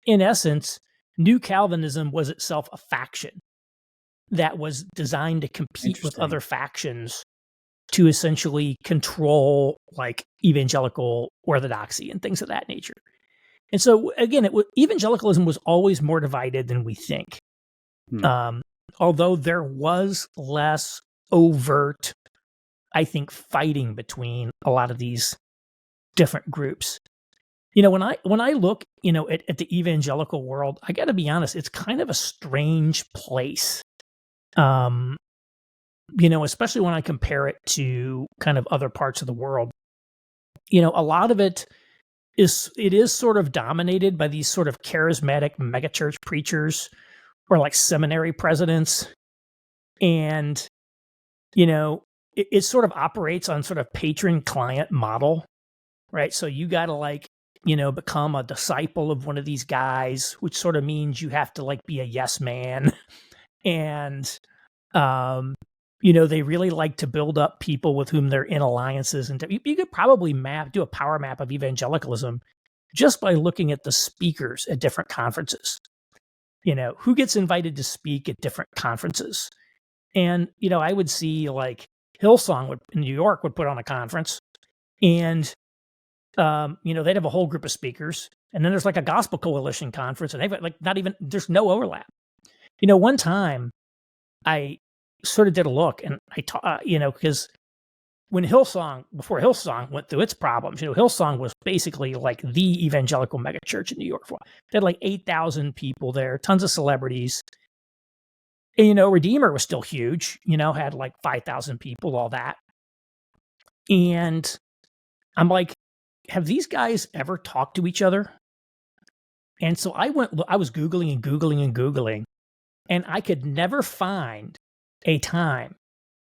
in essence, New Calvinism was itself a faction that was designed to compete with other factions to essentially control like evangelical orthodoxy and things of that nature. And so again, evangelicalism was always more divided than we think. Although there was less overt, I think, fighting between a lot of these different groups. When I look, at the evangelical world, I got to be honest, it's kind of a strange place. Especially when I compare it to kind of other parts of the world. A lot of it is sort of dominated by these sort of charismatic megachurch preachers or like seminary presidents. And, it sort of operates on sort of patron-client model, right? So you got to become a disciple of one of these guys, which sort of means you have to be a yes man. And, they really like to build up people with whom they're in alliances. And you could probably do a power map of evangelicalism just by looking at the speakers at different conferences. Who gets invited to speak at different conferences. And, I would see Hillsong in New York would put on a conference, and they'd have a whole group of speakers, and then there's a Gospel Coalition conference, and they've there's no overlap. One time I sort of did a look, and I taught, because before Hillsong went through its problems, Hillsong was basically the evangelical megachurch in New York. They had 8,000 people there, tons of celebrities. And, Redeemer was still huge, had 5,000 people, all that. And I'm like, have these guys ever talked to each other? And so I was Googling and Googling and Googling, and I could never find a time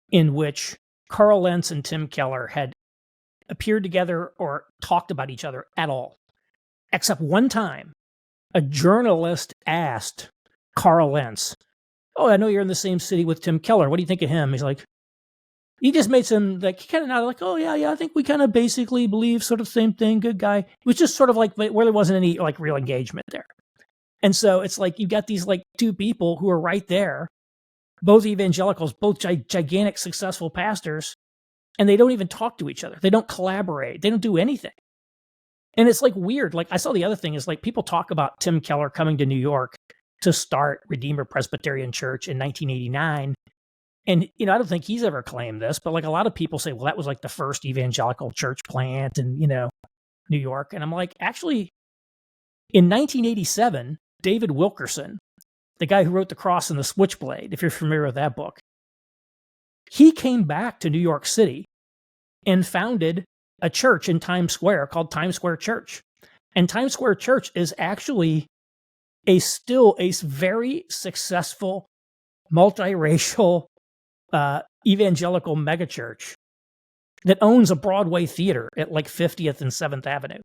in which Carl Lentz and Tim Keller had appeared together or talked about each other at all. Except one time, a journalist asked Carl Lentz, "Oh, I know you're in the same city with Tim Keller. What do you think of him?" He's like, he just made some, he kind of nodded "Oh, yeah, I think we kind of basically believe sort of same thing, good guy." It was just sort of where there wasn't any real engagement there. And so it's you got these two people who are right there, both evangelicals, both gigantic successful pastors, and they don't even talk to each other. They don't collaborate. They don't do anything. And it's like weird. Like I saw the other thing is like people talk about Tim Keller coming to New York to start Redeemer Presbyterian Church in 1989. And, I don't think he's ever claimed this, but like a lot of people say, well, that was like the first evangelical church plant in, New York. And I'm like, actually, in 1987, David Wilkerson, the guy who wrote The Cross and the Switchblade, if you're familiar with that book, he came back to New York City and founded a church in Times Square called Times Square Church. And Times Square Church is actually still a very successful, multiracial, evangelical megachurch that owns a Broadway theater at like 50th and 7th Avenue.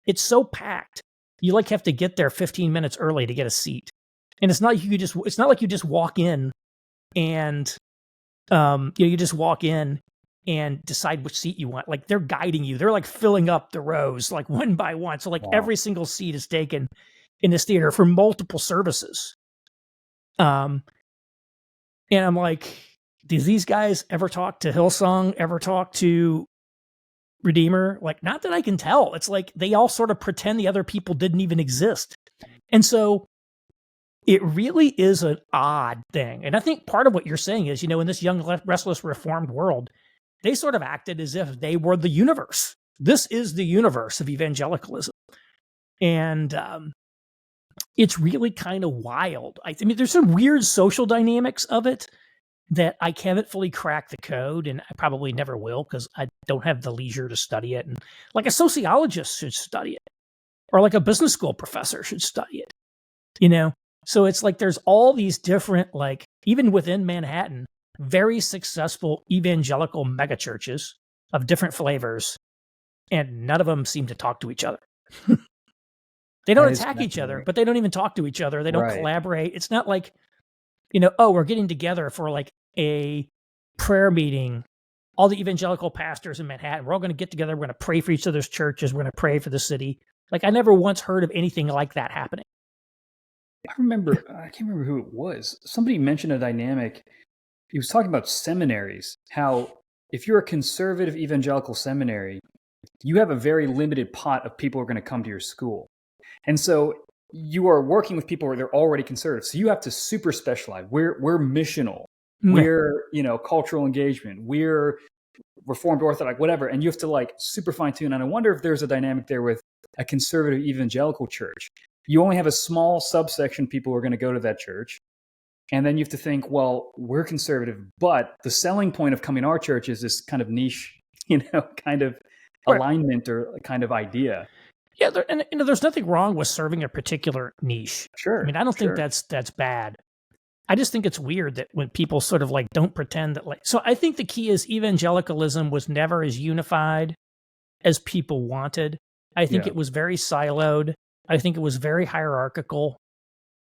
It's so packed. You like have to get there 15 minutes early to get a seat. And it's not like you just walk in and you just walk in and decide which seat you want. Like they're guiding you. They're like filling up the rows like one by one. So like every single seat is taken in this theater for multiple services. And I'm like, do these guys ever talk to Hillsong, ever talk to Redeemer? Like, not that I can tell. It's like they all sort of pretend the other people didn't even exist. And so it really is an odd thing. And I think part of what you're saying is, in this young, restless, reformed world, they sort of acted as if they were the universe. This is the universe of evangelicalism. And it's really kind of wild. I mean, there's some weird social dynamics of it that I haven't fully cracked the code, and I probably never will because I don't have the leisure to study it. And like a sociologist should study it, or like a business school professor should study it, So it's like there's all these different, like even within Manhattan, very successful evangelical megachurches of different flavors, and none of them seem to talk to each other. They don't attack each other, but they don't even talk to each other. They don't collaborate. It's not like, we're getting together for like a prayer meeting. All the evangelical pastors in Manhattan, we're all going to get together. We're going to pray for each other's churches. We're going to pray for the city. Like I never once heard of anything like that happening. I can't remember who it was. Somebody mentioned a dynamic. He was talking about seminaries, how if you're a conservative evangelical seminary, you have a very limited pot of people who are going to come to your school. And so you are working with people where they're already conservative. So you have to super specialize. We're missional. We're, cultural engagement. We're Reformed Orthodox, whatever. And you have to like super fine tune. And I wonder if there's a dynamic there with a conservative evangelical church. You only have a small subsection of people who are going to go to that church. And then you have to think, well, we're conservative, but the selling point of coming to our church is this kind of niche, kind of alignment or kind of idea. Yeah, and there's nothing wrong with serving a particular niche. Sure. I mean, I don't think that's bad. I just think it's weird that when people sort of like don't pretend that like. So I think the key is evangelicalism was never as unified as people wanted. I think it was very siloed. I think it was very hierarchical.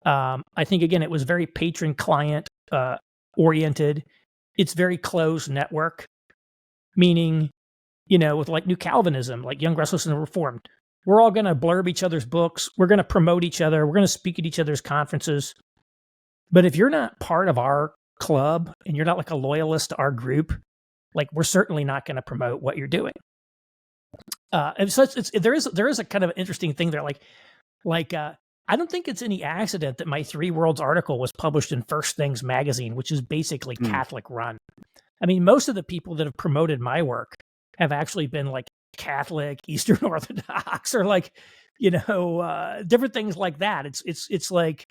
I think, again, it was very patron-client oriented. It's very closed network, meaning, with like New Calvinism, like Young, Restless, and Reformed, we're all going to blurb each other's books. We're going to promote each other. We're going to speak at each other's conferences. But if you're not part of our club and you're not like a loyalist to our group, like we're certainly not going to promote what you're doing. And so there is a kind of interesting thing there. I don't think it's any accident that my Three Worlds article was published in First Things magazine, which is basically Catholic run. I mean, most of the people that have promoted my work have actually been like Catholic, Eastern Orthodox, or like, different things like that. It's like,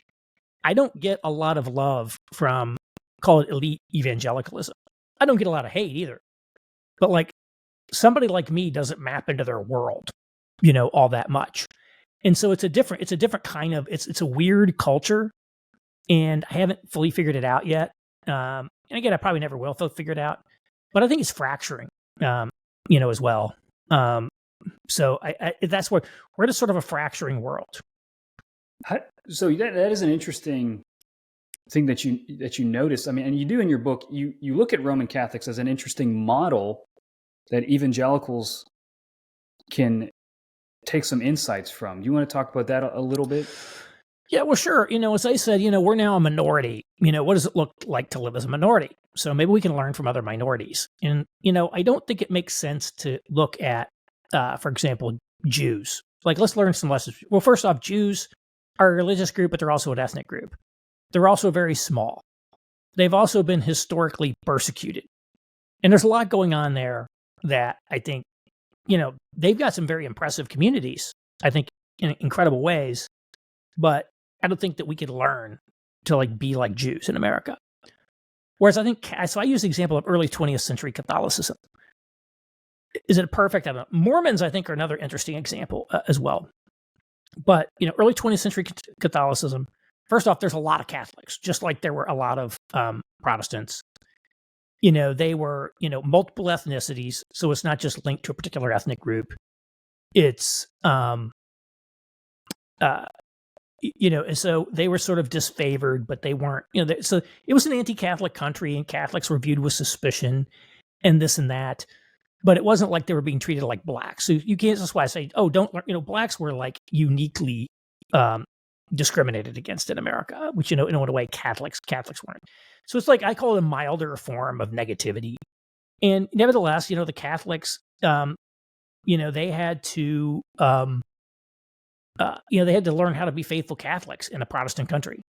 I don't get a lot of love from, call it elite evangelicalism. I don't get a lot of hate either, but like somebody like me doesn't map into their world, all that much. And so it's a different kind of, it's a weird culture, and I haven't fully figured it out yet. And again, I probably never will figure it out, but I think it's fracturing, as well. So that's where we're in a sort of a fracturing world. So that is an interesting thing that you notice. I mean, and you do in your book, you look at Roman Catholics as an interesting model that evangelicals can take some insights from. You want to talk about that a little bit? Yeah, well, sure. As I said, we're now a minority. What does it look like to live as a minority? So maybe we can learn from other minorities. And, I don't think it makes sense to look at, for example, Jews. Like, let's learn some lessons. Well, first off, Jews are a religious group, but they're also an ethnic group. They're also very small. They've also been historically persecuted. And there's a lot going on there that I think, they've got some very impressive communities, I think, in incredible ways. But I don't think that we could learn to be like Jews in America. Whereas I think, so I use the example of early 20th century Catholicism. Is it perfect? I don't know. Mormons, I think, are another interesting example as well. But, early 20th century Catholicism, first off, there's a lot of Catholics, just like there were a lot of Protestants. They were, multiple ethnicities. So it's not just linked to a particular ethnic group. It's, and so they were sort of disfavored, but they weren't, so it was an anti-Catholic country and Catholics were viewed with suspicion and this and that, but it wasn't like they were being treated like blacks. So you can't, that's why I say, blacks were uniquely discriminated against in America, which, in a way Catholics weren't. So it's I call it a milder form of negativity. And nevertheless, the Catholics, they had to, they had to learn how to be faithful Catholics in a Protestant country.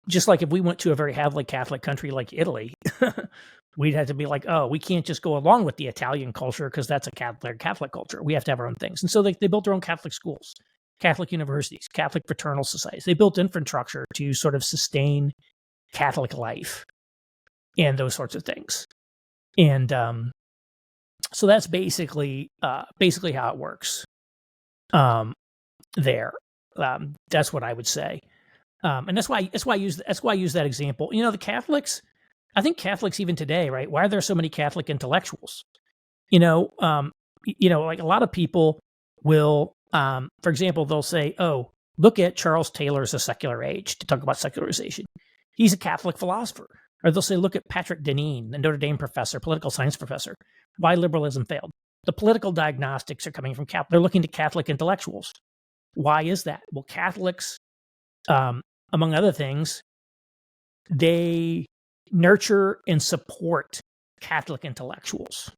Just like if we went to a very heavily Catholic country like Italy, we'd have to be we can't just go along with the Italian culture because that's a Catholic culture. We have to have our own things. And so they built their own Catholic schools, Catholic universities, Catholic fraternal societies. They built infrastructure to sort of sustain Catholic life and those sorts of things. And so that's basically how it works. There, that's what I would say, and that's why I use that example. The Catholics, I think Catholics even today, right? Why are there so many Catholic intellectuals? A lot of people will, for example, they'll say, "Oh, look at Charles Taylor's A Secular Age" to talk about secularization. He's a Catholic philosopher. Or they'll say, "Look at Patrick Deneen, the Notre Dame professor, political science professor. Why liberalism failed." The political diagnostics are coming from Catholic. They're looking to Catholic intellectuals. Why is that? Well, Catholics, among other things, they nurture and support Catholic intellectuals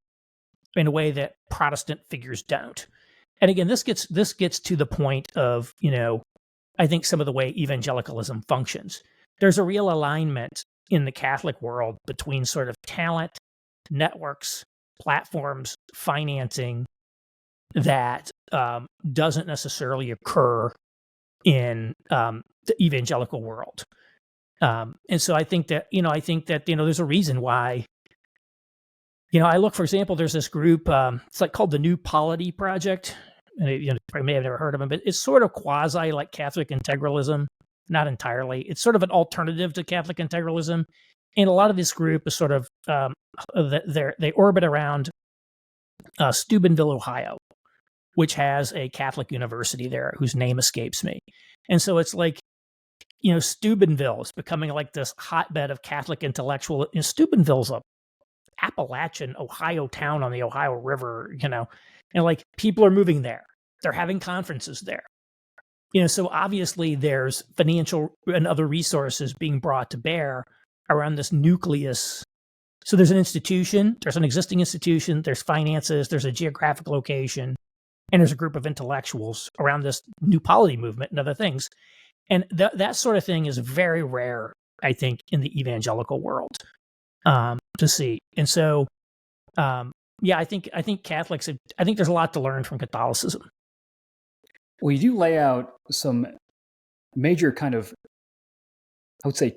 in a way that Protestant figures don't. And again, this gets to the point of, I think some of the way evangelicalism functions. There's a real alignment in the Catholic world between sort of talent, networks, platforms, financing that doesn't necessarily occur in the evangelical world. And so I think that there's a reason why, I look, for example, there's this group, it's called the New Polity Project. And you probably may have never heard of them, but it's sort of quasi like Catholic integralism, not entirely. It's sort of an alternative to Catholic integralism. And a lot of this group is sort of, they orbit around Steubenville, Ohio, which has a Catholic university there whose name escapes me. And so it's Steubenville is becoming this hotbed of Catholic intellectual. Steubenville's a Appalachian Ohio town on the Ohio River, and people are moving there. They're having conferences there. So obviously there's financial and other resources being brought to bear around this nucleus. So there's an institution, there's an existing institution, there's finances, there's a geographic location, and there's a group of intellectuals around this new polity movement and other things. And that sort of thing is very rare, I think, in the evangelical world to see. And so, I think Catholics, I think there's a lot to learn from Catholicism. Well, you do lay out some major kind of, I would say,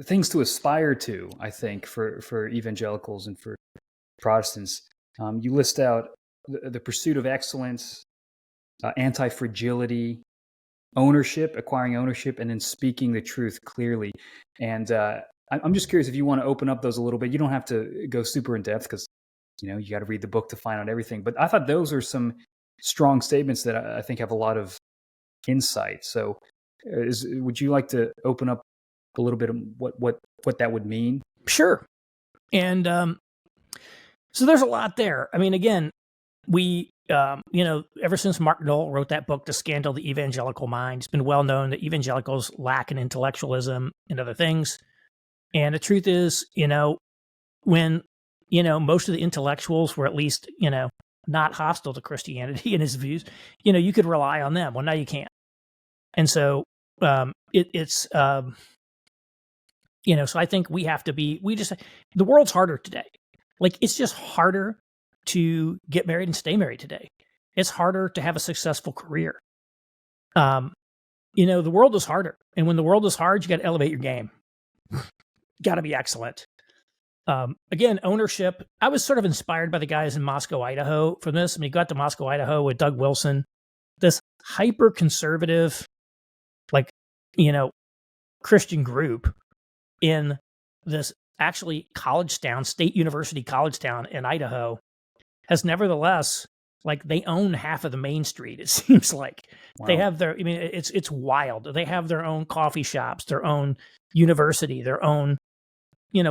things to aspire to, I think, for evangelicals and for Protestants. You list out the pursuit of excellence, anti-fragility, ownership, acquiring ownership, and then speaking the truth clearly. And I'm just curious if you want to open up those a little bit. You don't have to go super in depth because, you got to read the book to find out everything. But I thought those are some strong statements that I think have a lot of insight. So would you like to open up a little bit of what that would mean? Sure. And so there's a lot there. I mean, again, ever since Mark Knoll wrote that book, The Scandal of the Evangelical Mind, it's been well known that evangelicals lack in intellectualism and other things. And the truth is, when, most of the intellectuals were at least, not hostile to Christianity and his views, you could rely on them. Well, now you can't. And so so I think we have to the world's harder today. Like, it's just harder to get married and stay married today. It's harder to have a successful career. The world is harder. And when the world is hard, you got to elevate your game. Got to be excellent. Again, ownership. I was sort of inspired by the guys in Moscow, Idaho for this. I mean, you got to Moscow, Idaho with Doug Wilson, this hyper conservative, Christian group in this actually college town, state university college town in Idaho, has nevertheless, they own half of the main street. It seems like they have it's wild. They have their own coffee shops, their own university, their own,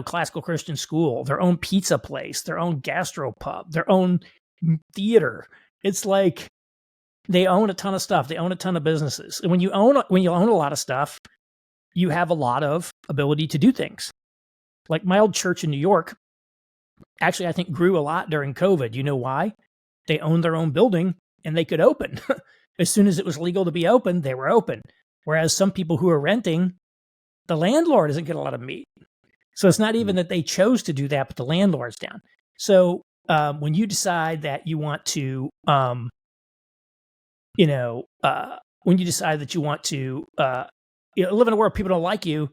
classical Christian school, their own pizza place, their own gastropub, their own theater. It's like they own a ton of stuff. They own a ton of businesses. And when you own a lot of stuff, you have a lot of ability to do things. Like my old church in New York, actually, I think grew a lot during COVID. You know why? They owned their own building and they could open. As soon as it was legal to be open, they were open. Whereas some people who are renting, the landlord doesn't get a lot of meat. So it's not even that they chose to do that, but the landlord's down. So when you decide that you want to, when you decide that you want to live in a world where people don't like you,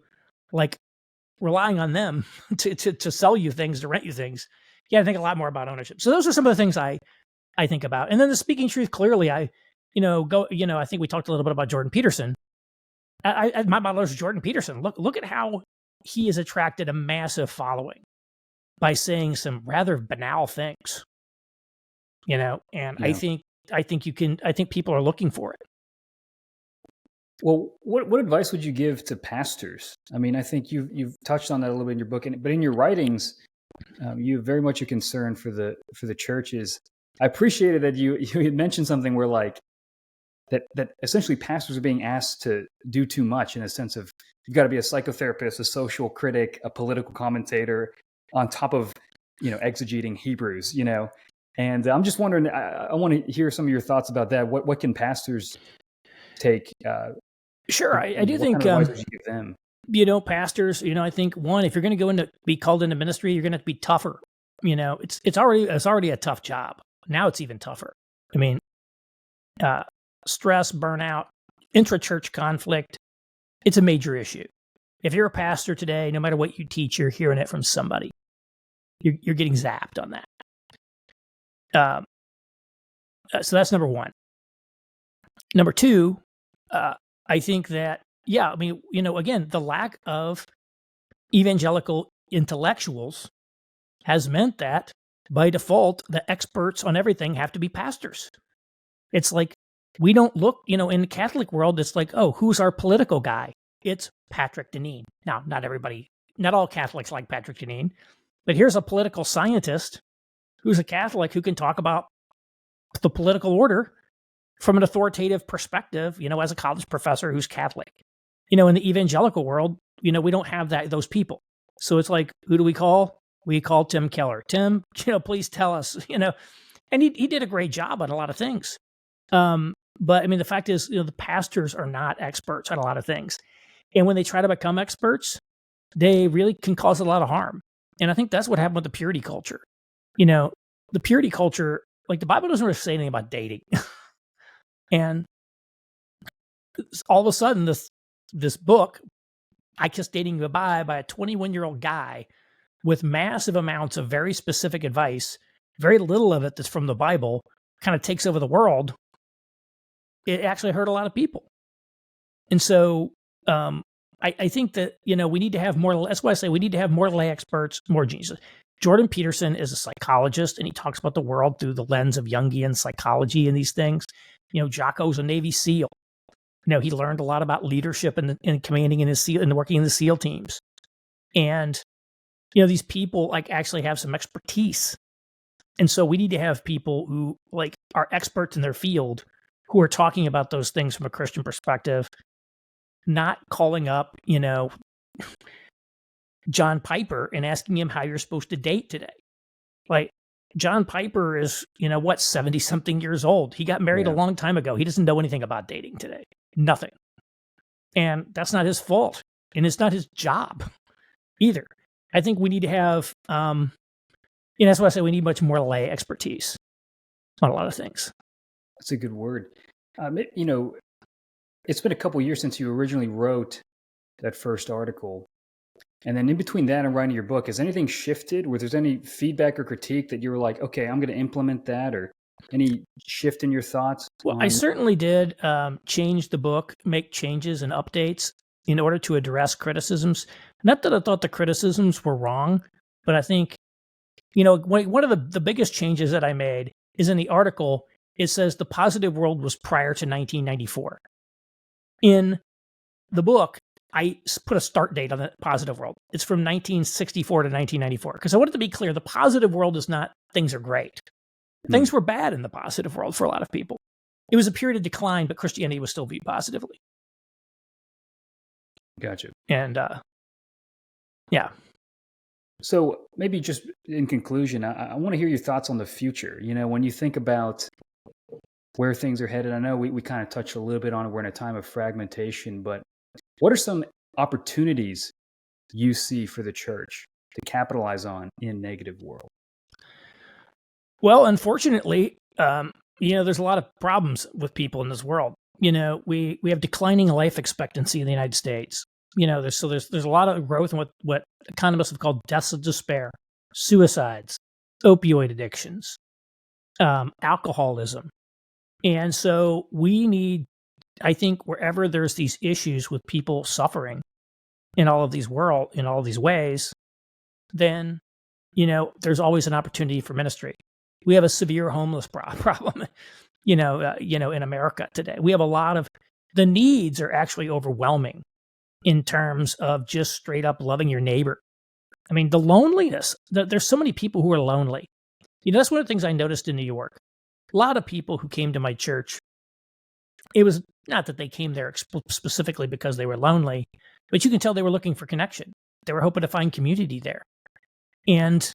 relying on them to sell you things, to rent you things, you got to think a lot more about ownership. So those are some of the things I think about. And then the speaking truth clearly, I think we talked a little bit about Jordan Peterson. My model is Jordan Peterson. Look at how he has attracted a massive following by saying some rather banal things, and yeah. I think people are looking for it. Well, what advice would you give to pastors? I mean, I think you've touched on that a little bit in your book, but in your writings, you have very much a concern for the churches. I appreciated that you had mentioned something where that essentially pastors are being asked to do too much, in a sense of you've got to be a psychotherapist, a social critic, a political commentator, on top of exegeting Hebrews. And I'm just wondering. I want to hear some of your thoughts about that. What can pastors take? Sure, I do think. Kind of advice would you give them? Pastors. I think one, if you're going to be called into ministry, you're going to have to be tougher. It's already a tough job. Now it's even tougher. I mean, stress, burnout, intra-church conflict. It's a major issue. If you're a pastor today, no matter what you teach, you're hearing it from somebody. You're getting zapped on that. So that's number one. Number two, I think that, again, the lack of evangelical intellectuals has meant that by default, the experts on everything have to be pastors. It's like, we don't look, in the Catholic world, it's like, oh, who's our political guy? It's Patrick Deneen. Now, not all Catholics like Patrick Deneen, but here's a political scientist who's a Catholic who can talk about the political order from an authoritative perspective, as a college professor who's Catholic. In the evangelical world, we don't have those people. So it's like, who do we call? We call Tim Keller. Tim, please tell us, and he did a great job on a lot of things. But I mean, the fact is, the pastors are not experts on a lot of things. And when they try to become experts, they really can cause a lot of harm. And I think that's what happened with the purity culture. The purity culture, the Bible doesn't really say anything about dating. And all of a sudden, this book, I Kissed Dating Goodbye, by a 21-year-old guy with massive amounts of very specific advice, very little of it that's from the Bible, kind of takes over the world. It actually hurt a lot of people. And so I think that, we need to have more, that's why I say we need to have more lay experts, more geniuses. Jordan Peterson is a psychologist, and he talks about the world through the lens of Jungian psychology and these things. Jocko's a Navy SEAL. He learned a lot about leadership and commanding in his SEAL and working in the SEAL teams. And, these people actually have some expertise. And so we need to have people who like are experts in their field who are talking about those things from a Christian perspective, not calling up, John Piper and asking him how you're supposed to date today. Like, John Piper is, 70 something years old. He got married a long time ago. He doesn't know anything about dating today. Nothing. And that's not his fault. And it's not his job either. I think we need to have, that's why I say we need much more lay expertise on a lot of things. That's a good word. It's been a couple years since you originally wrote that first article. And then in between that and writing your book, has anything shifted? Where there's any feedback or critique that you were like, okay, I'm going to implement that, or any shift in your thoughts? Well, I certainly did change the book, make changes and updates in order to address criticisms. Not that I thought the criticisms were wrong, but I think, one of the biggest changes that I made is in the article, it says the positive world was prior to 1994. In the book, I put a start date on the positive world. It's from 1964 to 1994. Because I wanted to be clear, the positive world is not things are great. Things were bad in the positive world for a lot of people. It was a period of decline, but Christianity was still viewed positively. Gotcha. And, yeah. So maybe just in conclusion, I want to hear your thoughts on the future. When you think about where things are headed, I know we kind of touched a little bit on it. We're in a time of fragmentation, but what are some opportunities you see for the church to capitalize on in negative world? Well, unfortunately, there's a lot of problems with people in this world. We have declining life expectancy in the United States. There's a lot of growth in what economists have called deaths of despair, suicides, opioid addictions, alcoholism. And so we need, I think, wherever there's these issues with people suffering in all of these ways, then, there's always an opportunity for ministry. We have a severe homeless problem, in America today. We have a lot of, the needs are actually overwhelming in terms of just straight up loving your neighbor. I mean, the loneliness, there's so many people who are lonely. That's one of the things I noticed in New York. A lot of people who came to my church, it was not that they came there specifically because they were lonely, but you can tell they were looking for connection. They were hoping to find community there. And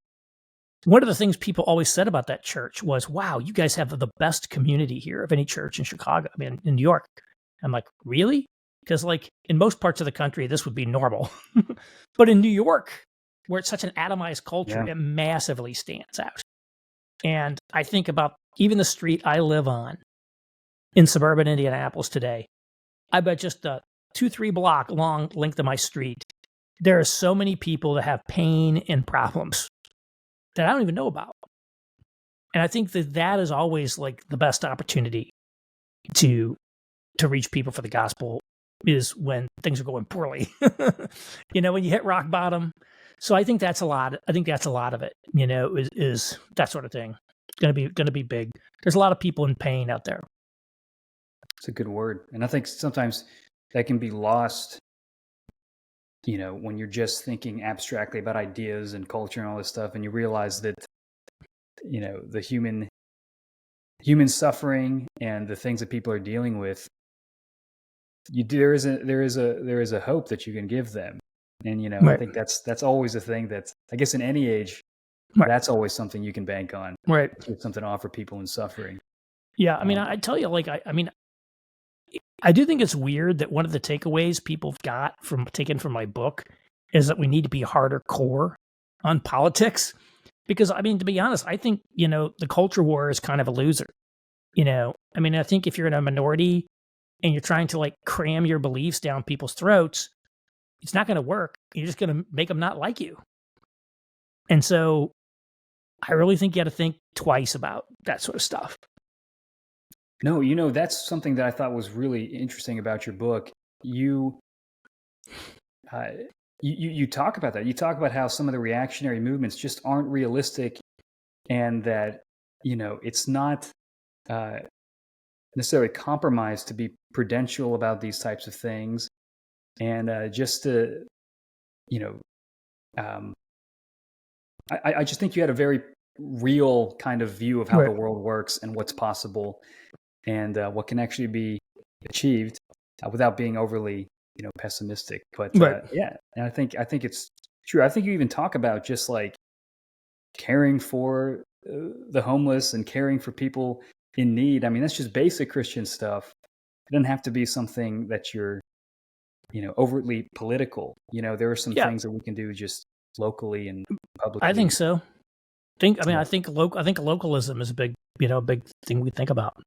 one of the things people always said about that church was, wow, you guys have the best community here of any church in Chicago, in New York. I'm like, really? Because in most parts of the country, this would be normal. But in New York, where it's such an atomized culture, it massively stands out. And I think about even the street I live on in suburban Indianapolis today. I bet just a 2-3 block long length of my street, there are so many people that have pain and problems that I don't even know about. And I think that is always the best opportunity to reach people for the gospel is when things are going poorly. When you hit rock bottom. So I think that's a lot. I think that's a lot of it, is that sort of thing. It's going to be big. There's a lot of people in pain out there. It's a good word. And I think sometimes that can be lost, when you're just thinking abstractly about ideas and culture and all this stuff, and you realize that, the human suffering and the things that people are dealing with, there is a hope that you can give them. And, Right. I think that's always a thing that, I guess in any age, Right. that's always something you can bank on. Right. Something to offer people in suffering. Yeah. I mean, I tell you, I do think it's weird that one of the takeaways people got taken from my book is that we need to be harder core on politics. Because, to be honest, I think, the culture war is kind of a loser. I think if you're in a minority and you're trying to cram your beliefs down people's throats, it's not going to work. You're just going to make them not like you. And so I really think you got to think twice about that sort of stuff. No, that's something that I thought was really interesting about your book. You talk about that. You talk about how some of the reactionary movements just aren't realistic, and that it's not necessarily compromised to be prudential about these types of things, and just to I just think you had a very real kind of view of how Right. the world works and what's possible and what can actually be achieved without being overly, pessimistic. But Right. yeah, and I think it's true. I think you even talk about just like caring for the homeless and caring for people in need. I mean, that's just basic Christian stuff. It doesn't have to be something that you're, overtly political. There are some Yeah, things that we can do just locally and I think publicly. so. Yeah, I think localism is a big thing we think about.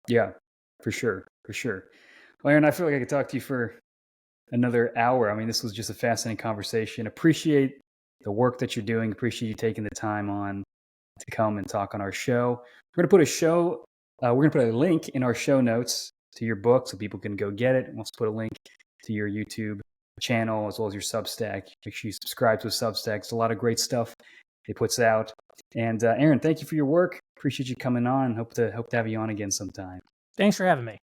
yeah, for sure, for sure. Well, Aaron, I feel like I could talk to you for another hour. I mean, this was just a fascinating conversation. Appreciate the work that you're doing. Appreciate you taking the time on to come and talk on our show. We're going to put a link in our show notes to your book so people can go get it. We'll also put a link to your YouTube channel as well as your Substack. Make sure you subscribe to the Substack. It's a lot of great stuff it puts out. And Aaron, thank you for your work. Appreciate you coming on. Hope to have you on again sometime. Thanks for having me.